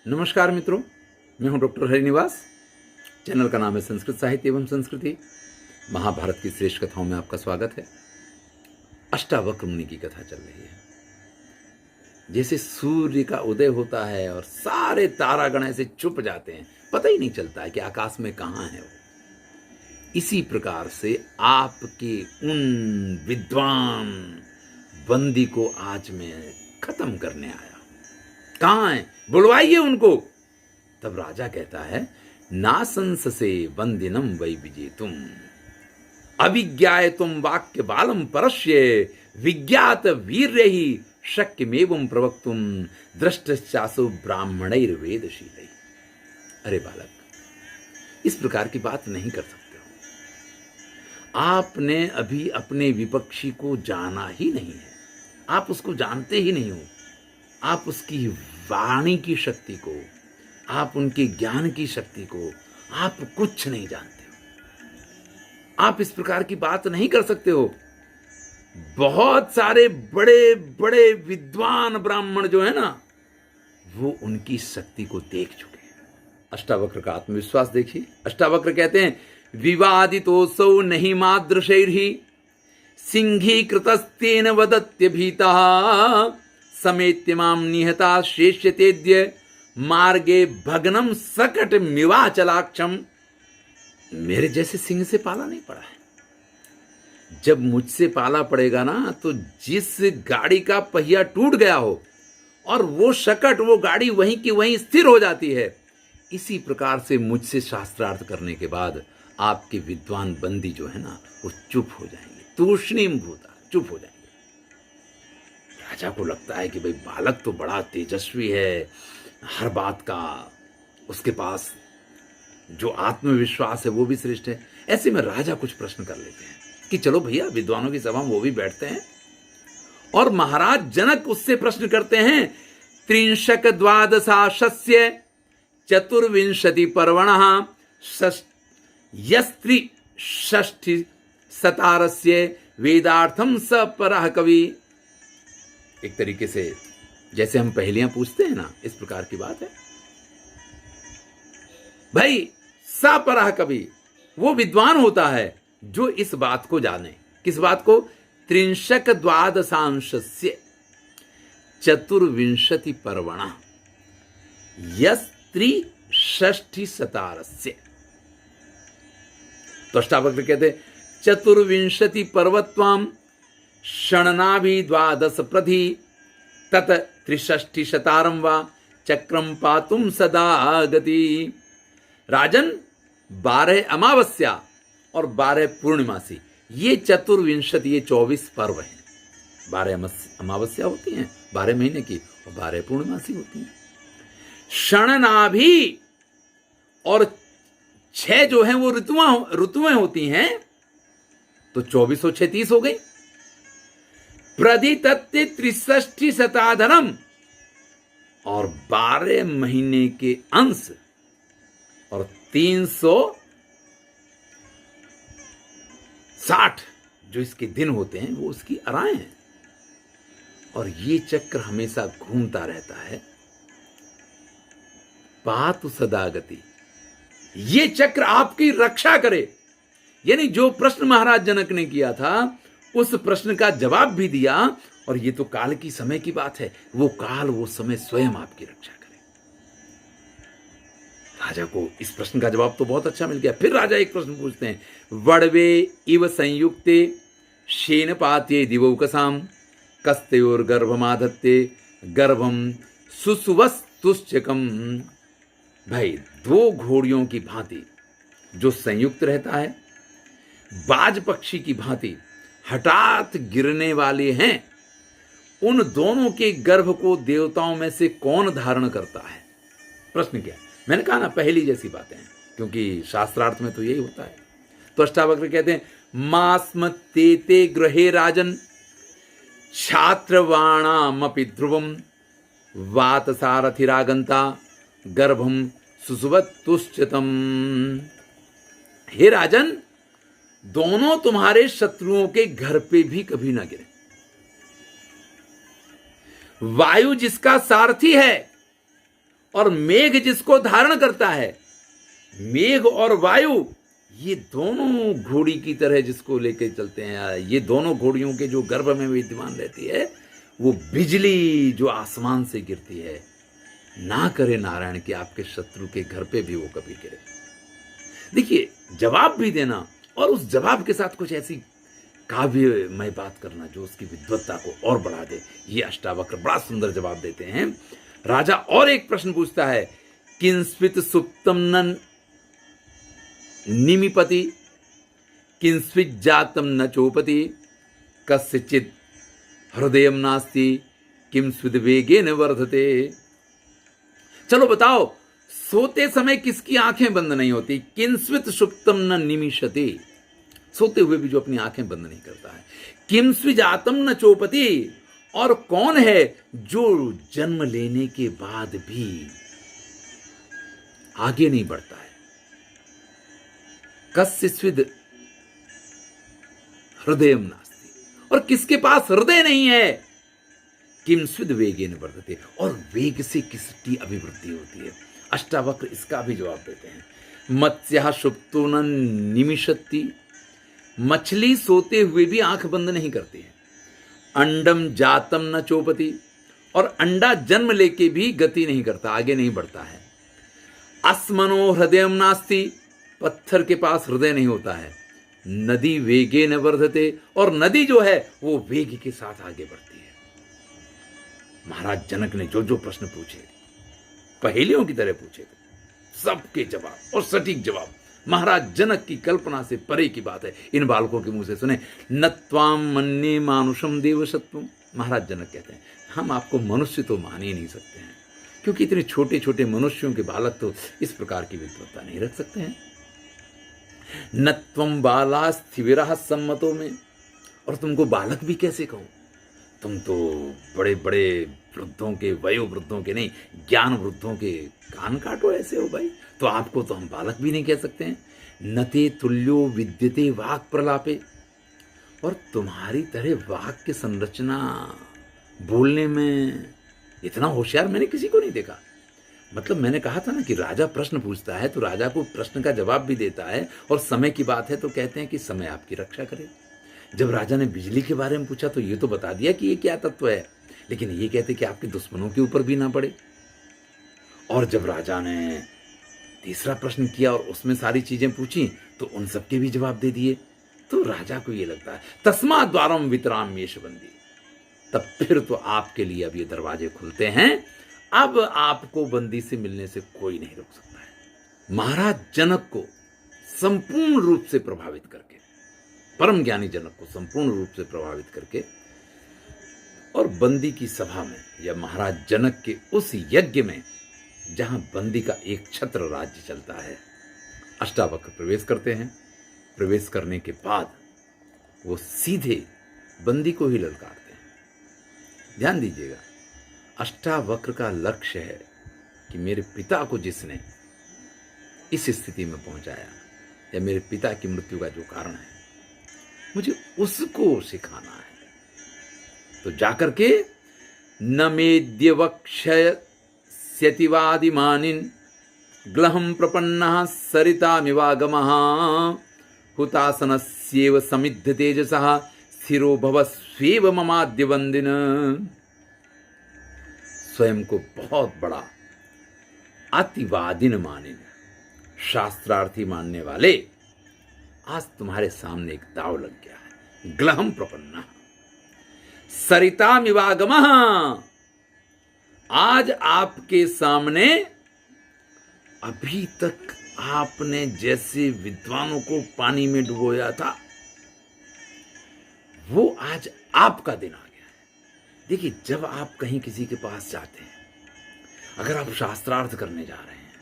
नमस्कार मित्रों, मैं हूं डॉक्टर हरिनिवास। चैनल का नाम है संस्कृत साहित्य एवं संस्कृति। महाभारत की श्रेष्ठ कथाओं में आपका स्वागत है। अष्टावक्र मुनि की कथा चल रही है। जैसे सूर्य का उदय होता है और सारे तारागण ऐसे छुप जाते हैं, पता ही नहीं चलता है कि आकाश में कहां है वो। इसी प्रकार से आपके उन विद्वान बंदी को आज मैं खत्म करने आया। कहां है? बुलवाइए उनको। तब राजा कहता है, नासंस से वंदिनम वै विजेतुम अभिज्ञायतुम वाक्य बालम परस्य विज्ञात वीर्य ही शक्यमेवं प्रवक्तुम दृष्टश्चासु ब्राह्मणैर्वेदशीलै। अरे बालक, इस प्रकार की बात नहीं कर सकते हो। आपने अभी अपने विपक्षी को जाना ही नहीं है, आप उसको जानते ही नहीं हो। आप उसकी वाणी की शक्ति को, आप उनके ज्ञान की शक्ति को, आप कुछ नहीं जानते हो। आप इस प्रकार की बात नहीं कर सकते हो। बहुत सारे बड़े बड़े विद्वान ब्राह्मण जो है ना, वो उनकी शक्ति को देख चुके हैं। अष्टावक्र का आत्मविश्वास देखिए। अष्टावक्र कहते हैं, विवादितोऽसौ नहि मादृशैर्हि सिंहीकृतस्तेन वदत्य भीतः समेत्य माम निहता शेष्यतेद्य मार्गे भग्नम सकट मिवाचलाक्षम। मेरे जैसे सिंह से पाला नहीं पड़ा है। जब मुझसे पाला पड़ेगा ना, तो जिस गाड़ी का पहिया टूट गया हो और वो शकट, वो गाड़ी वहीं की वहीं स्थिर हो जाती है, इसी प्रकार से मुझसे शास्त्रार्थ करने के बाद आपके विद्वान बंदी जो है ना, वो चुप हो जाएंगे। तूष्णीम भूता, चुप हो जाएंगे। राजा को लगता है कि भाई बालक तो बड़ा तेजस्वी है, हर बात का उसके पास जो आत्मविश्वास है वो भी श्रेष्ठ है। ऐसे में राजा कुछ प्रश्न कर लेते हैं कि चलो भैया, विद्वानों की सभा में वो भी बैठते हैं। और महाराज जनक उससे प्रश्न करते हैं, त्रिंशक द्वादशाशस्य चतुर्विंशति पर्वणः यस्त्री षष्ठी सतारस्य वेदार्थम स परः कवि। एक तरीके से जैसे हम पहेलियां पूछते हैं ना, इस प्रकार की बात है। भाई, स परः कवि वो विद्वान होता है जो इस बात को जाने। किस बात को? त्रिंशक द्वादशांशस्य चतुर्विंशति पर्वणः यस्त्री षष्ठी सतारस्य। तो अष्टावक्र कहते, चतुर्विंशति पर्वत्वाम षणनाभि द्वादश प्रधि तत त्रिषष्टि शतारम वा चक्रम पातुम सदा गति। राजन, 12 अमावस्या और 12 पूर्णिमासी, ये चतुर्विंशति, ये 24 पर्व हैं। 12 अमावस्या होती हैं 12 महीने की, और 12 पूर्णिमासी होती हैं। षणनाभि और 6 जो हैं वो ऋतुएं होती हैं, तो 24 और 6 30 हो गई। प्रधितत्ते त्रिषष्टि शताधरम, और 12 महीने के अंश और 360 जो इसके दिन होते हैं, वो उसकी अराएं हैं। और ये चक्र हमेशा घूमता रहता है। पातु सदागति, ये चक्र आपकी रक्षा करे। यानी जो प्रश्न महाराज जनक ने किया था, उस प्रश्न का जवाब भी दिया। और ये तो काल की समय की बात है, वो काल, वो समय स्वयं आपकी रक्षा करे। राजा को इस प्रश्न का जवाब तो बहुत अच्छा मिल गया। फिर राजा एक प्रश्न पूछते हैं, वड़वे इव संयुक्ते शेनपाते दिवौकसाम कस्तयोर गर्भमाधत्ते गर्भम सुसुवस्तुश्चकम। भाई, 2 घोड़ियों की भांति जो संयुक्त रहता है, बाज पक्षी की भांति हठात गिरने वाले हैं, उन दोनों के गर्भ को देवताओं में से कौन धारण करता है? प्रश्न क्या? मैंने कहा ना, पहली जैसी बातें हैं, क्योंकि शास्त्रार्थ में तो यही होता है। तो अष्टावक्र कहते हैं, मास्म तेते ग्रहे राजन छात्रवाणामपि ध्रुवम वातसारथिरागंता गर्भम सुसुवतुश्चतम। हे राजन, दोनों तुम्हारे शत्रुओं के घर पे भी कभी ना गिरे। वायु जिसका सारथी है और मेघ जिसको धारण करता है, मेघ और वायु, ये दोनों घोड़ी की तरह जिसको लेके चलते हैं, ये दोनों घोड़ियों के जो गर्भ में विद्यमान रहती है, वो बिजली जो आसमान से गिरती है, ना करे नारायण कि आपके शत्रु के घर पे भी वो कभी गिरे। देखिए, जवाब भी देना और उस जवाब के साथ कुछ ऐसी काव्यमय बात करना जो उसकी विद्वत्ता को और बढ़ा दे, ये अष्टावक्र बड़ा सुंदर जवाब देते हैं। राजा और एक प्रश्न पूछता है, किंस्वित सुप्तम न निमिपति, किंस्वित जातम न चोपति, कस्यचित् हृदयम नास्ति, किम स्विद वेगेन वर्धते। चलो बताओ, सोते समय किसकी आंखें बंद नहीं होती? किंस्वित सुप्तम न निमिषति, सोते हुए भी जो अपनी आंखें बंद नहीं करता है। किम स्विजातम न चोपति, और कौन है जो जन्म लेने के बाद भी आगे नहीं बढ़ता है? कस्य स्विद हृदयम नास्ति, और किसके पास हृदय नहीं है? किम स्विद वेगेन वर्धते, और वेग से किसकी अभिवृद्धि होती है? अष्टावक्र इसका भी जवाब देते हैं। मत्स्यः सुप्तो न निमिषति, मछली सोते हुए भी आंख बंद नहीं करती है। अंडम जातम न चोपति, और अंडा जन्म लेके भी गति नहीं करता, आगे नहीं बढ़ता है। अस्मनो हृदयम नास्ति, पत्थर के पास हृदय नहीं होता है। नदी वेगे न वर्धते, और नदी जो है वो वेग के साथ आगे बढ़ती है। महाराज जनक ने जो जो प्रश्न पूछे, पहेलियों की तरह पूछे, सबके जवाब और सटीक जवाब। महाराज जनक की कल्पना से परे की बात है, इन बालकों के मुंह से सुने। नत्वाम मन्ये मानुषम देवसत्वम, महाराज जनक कहते हैं, हम आपको मनुष्य तो मान ही नहीं सकते हैं, क्योंकि इतने छोटे छोटे मनुष्यों के बालक तो इस प्रकार की विद्वत्ता नहीं रख सकते हैं। नत्वम बालास्थिविरः सम्मतो में, और तुमको बालक भी कैसे कहूं? तुम तो बड़े बड़े वृद्धों के, वयो वृद्धों के नहीं, ज्ञान वृद्धों के कान काटो ऐसे हो भाई, तो आपको तो हम बालक भी नहीं कह सकते हैं। नते तुल्यो विद्यते वाक् प्रलापे, और तुम्हारी तरह वाक्य संरचना बोलने में इतना होशियार मैंने किसी को नहीं देखा। मतलब मैंने कहा था ना कि राजा प्रश्न पूछता है तो राजा को प्रश्न का जवाब भी देता है, और समय की बात है तो कहते हैं कि समय आपकी रक्षा करे। जब राजा ने बिजली के बारे में पूछा तो ये तो बता दिया कि ये क्या तत्व है, लेकिन ये कहते कि आपके दुश्मनों के ऊपर भी ना पड़े। और जब राजा ने तीसरा प्रश्न किया और उसमें सारी चीजें पूछी तो उन सबके भी जवाब दे दिए, तो राजा को ये लगता है तस्मात् द्वारम वितराम येष बंदी, तब फिर तो आपके लिए अब ये दरवाजे खुलते हैं, अब आपको बंदी से मिलने से कोई नहीं रोक सकता है। महाराज जनक को संपूर्ण रूप से प्रभावित करके, परम ज्ञानी जनक को संपूर्ण रूप से प्रभावित करके, और बंदी की सभा में या महाराज जनक के उस यज्ञ में जहां बंदी का एक छत्र राज्य चलता है, अष्टावक्र प्रवेश करते हैं। प्रवेश करने के बाद वो सीधे बंदी को ही ललकारते हैं। ध्यान दीजिएगा, अष्टावक्र का लक्ष्य है कि मेरे पिता को जिसने इस स्थिति में पहुंचाया, या मेरे पिता की मृत्यु का जो कारण है, मुझे उसको सिखाना है। तो जाकर के न मेद्य वक्ष्यतिवादिमानिन ग्लहम प्रपन्नः सरितामिवागमः हुतासनस्येव समिद्ध तेजसः स्थिरो भवस्वेव ममाद्य वंदिन। स्वयं को बहुत बड़ा अतिवादिन माने, शास्त्रार्थी मानने वाले, आज तुम्हारे सामने एक दाव लग गया है। ग्लहम प्रपन्ना सरितामिवागमः, आज आपके सामने अभी तक आपने जैसे विद्वानों को पानी में डुबोया था, वो आज आपका दिन आ गया है। देखिए, जब आप कहीं किसी के पास जाते हैं, अगर आप शास्त्रार्थ करने जा रहे हैं,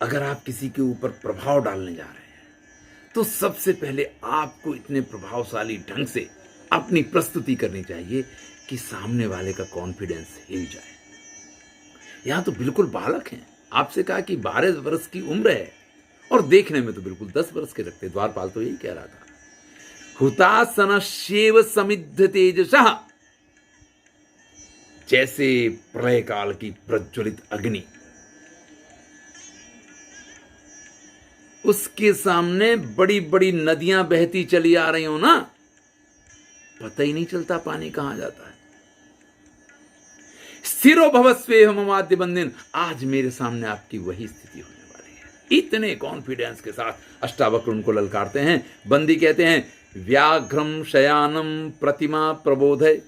अगर आप किसी के ऊपर प्रभाव डालने जा रहे हैं, तो सबसे पहले आपको इतने प्रभावशाली ढंग से अपनी प्रस्तुति करनी चाहिए कि सामने वाले का कॉन्फिडेंस हिल जाए। यहां तो बिल्कुल बालक हैं, आपसे कहा कि 12 वर्ष की उम्र है और देखने में तो बिल्कुल 10 वर्ष के लगते। द्वारपाल तो यही कह रहा था, हुतासनस्येव समिद्ध तेजसः, जैसे प्रलय काल की प्रज्वलित अग्नि उसके सामने बड़ी बड़ी नदियां बहती चली आ रही हो ना, पता ही नहीं चलता पानी कहां जाता है। स्थिरो भवस्वेह ममाद्य बंदिन, आज मेरे सामने आपकी वही स्थिति होने वाली है। इतने कॉन्फिडेंस के साथ अष्टावक्र उनको ललकारते हैं। बंदी कहते हैं, व्याघ्रम शयानम प्रतिमा प्रबोधय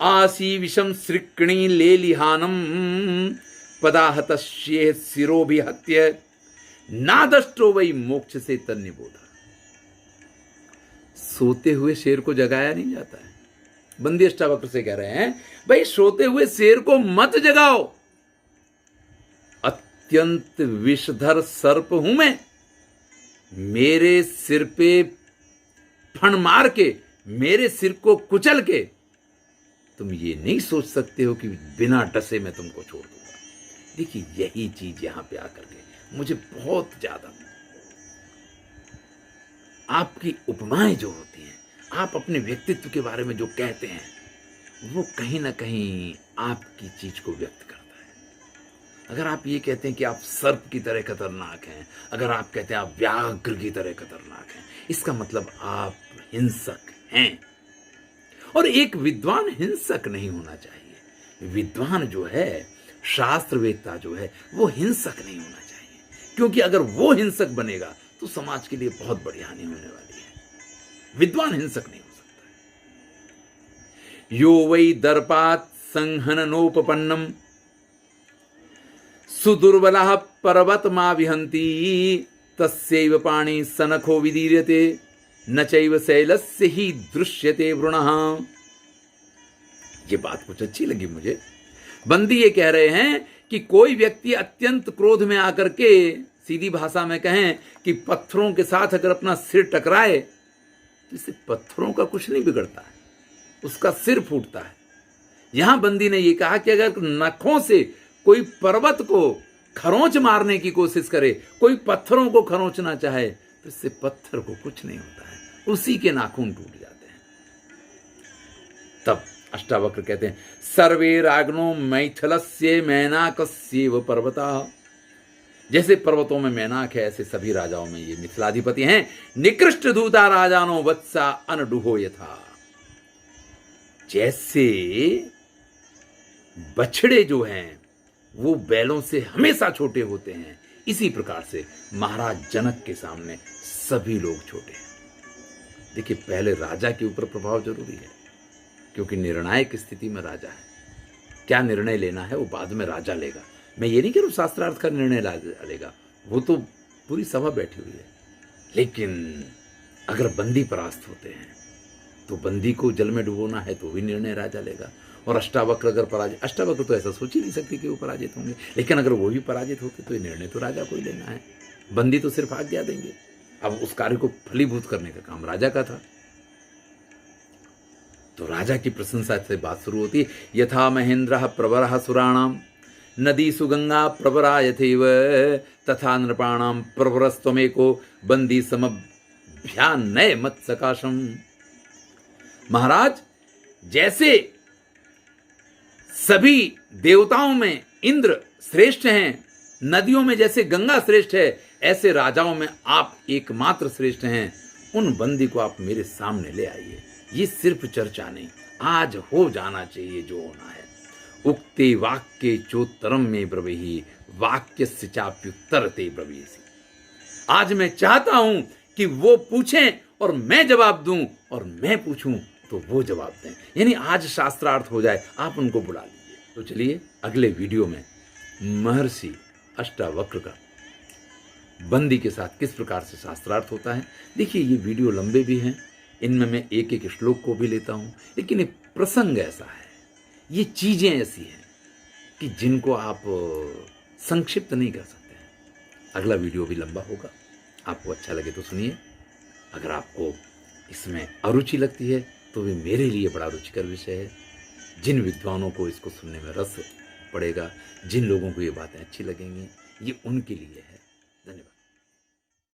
आसी विषम श्रिक्णी लेलिहानम पदाहतश्ये शिरोभिहत्य नादष्टो वही मोक्ष से तन्निबोधा। सोते हुए शेर को जगाया नहीं जाता है। बंदी अष्टावक्र से कह रहे हैं, भाई सोते हुए शेर को मत जगाओ, अत्यंत विषधर सर्प हूं मैं, मेरे सिर पे फण मार के, मेरे सिर को कुचल के तुम ये नहीं सोच सकते हो कि बिना डसे मैं तुमको छोड़ दूंगा। देखिए यही चीज यहां पे आकर के मुझे बहुत ज्यादा, आपकी उपमाएं जो होती हैं, आप अपने व्यक्तित्व के बारे में जो कहते हैं, वो कहीं ना कहीं आपकी चीज को व्यक्त करता है। अगर आप ये कहते हैं कि आप सर्प की तरह खतरनाक हैं, अगर आप कहते हैं आप व्याघ्र की तरह खतरनाक हैं, इसका मतलब आप हिंसक हैं। और एक विद्वान हिंसक नहीं होना चाहिए। विद्वान जो है, शास्त्रवेत्ता जो है, वो हिंसक नहीं होना चाहिए, क्योंकि अगर वो हिंसक बनेगा तो समाज के लिए बहुत बड़ी हानि होने वाली है। विद्वान हिंसक नहीं हो सकता। यो वै दर्पात् संहननोपपन्नम सुदुर्बलः पर्वतमा विहन्ति तस्यैव पाणि सनखो विदीर्यते न चैव शैलस्य ही दृश्यते वृणः। ये बात कुछ अच्छी लगी मुझे। बंदी ये कह रहे हैं कि कोई व्यक्ति अत्यंत क्रोध में आकर के, सीधी भाषा में कहें कि पत्थरों के साथ अगर अपना सिर टकराए तो इससे पत्थरों का कुछ नहीं बिगड़ता है, उसका सिर फूटता है। यहां बंदी ने यह कहा कि अगर नखों से कोई पर्वत को खरोंच मारने की कोशिश करे, कोई पत्थरों को खरोंचना चाहे, तो इससे पत्थर को कुछ नहीं होता है, उसी के नाखून टूट जाते हैं। तब अष्टावक्र कहते हैं, सर्वे रागनो मैथिलस्य मैनाकस्यैव पर्वता। जैसे पर्वतों में मैनाक है, ऐसे सभी राजाओं में ये मिथिलाधिपति हैं। निकृष्ट दूता राजानो वत्सा अनडुहो यथा। जैसे बछड़े जो हैं वो बैलों से हमेशा छोटे होते हैं, इसी प्रकार से महाराज जनक के सामने सभी लोग छोटे हैं। देखिए पहले राजा के ऊपर प्रभाव जरूरी है, क्योंकि निर्णायक स्थिति में राजा है। क्या निर्णय लेना है वो बाद में राजा लेगा। मैं ये नहीं कह रहा हूं शास्त्रार्थ का निर्णय लेगा, वो तो पूरी सभा बैठी हुई है। लेकिन अगर बंदी परास्त होते हैं तो बंदी को जल में डुबोना है तो भी निर्णय राजा लेगा। और अष्टावक्र अगर पराजित, अष्टावक्र तो ऐसा सोच ही नहीं सकती कि वो पराजित होंगे, लेकिन अगर वो भी पराजित होते तो ये निर्णय तो राजा को ही लेना है। बंदी तो सिर्फ आज्ञा देंगे। अब उस कार्य को फलीभूत करने का काम राजा का था। तो राजा की प्रशंसा से बात शुरू होती है। यथा महेंद्र प्रवरः सुराणाम नदी सुगंगा प्रवरा यथैव तथा नृपाणाम प्रवरस्त्वमेको बंदी समभ्यान्नय मत सकाशम। महाराज, जैसे सभी देवताओं में इंद्र श्रेष्ठ हैं, नदियों में जैसे गंगा श्रेष्ठ है, ऐसे राजाओं में आप एकमात्र श्रेष्ठ हैं। उन बंदी को आप मेरे सामने ले आइए। ये सिर्फ चर्चा नहीं, आज हो जाना चाहिए जो होना है। उक्ते वाक्ये चोत्तरम में ब्रवीहि वाक्यस्य चाप्युत्तरते ब्रवीसि। आज मैं चाहता हूं कि वो पूछें और मैं जवाब दूं, और मैं पूछूं तो वो जवाब दें। यानी आज शास्त्रार्थ हो जाए, आप उनको बुला लीजिए। तो चलिए अगले वीडियो में महर्षि अष्टावक्र का बंदी के साथ किस प्रकार से शास्त्रार्थ होता है। देखिए ये वीडियो लंबे भी हैं, इनमें मैं एक एक श्लोक को भी लेता हूं, लेकिन ये प्रसंग ऐसा है, ये चीजें ऐसी हैं कि जिनको आप संक्षिप्त नहीं कर सकते हैं। अगला वीडियो भी लंबा होगा, आपको अच्छा लगे तो सुनिए। अगर आपको इसमें अरुचि लगती है तो भी मेरे लिए बड़ा रुचिकर विषय है। जिन विद्वानों को इसको सुनने में रस पड़ेगा, जिन लोगों को ये बातें अच्छी लगेंगी, ये उनके लिए है। धन्यवाद।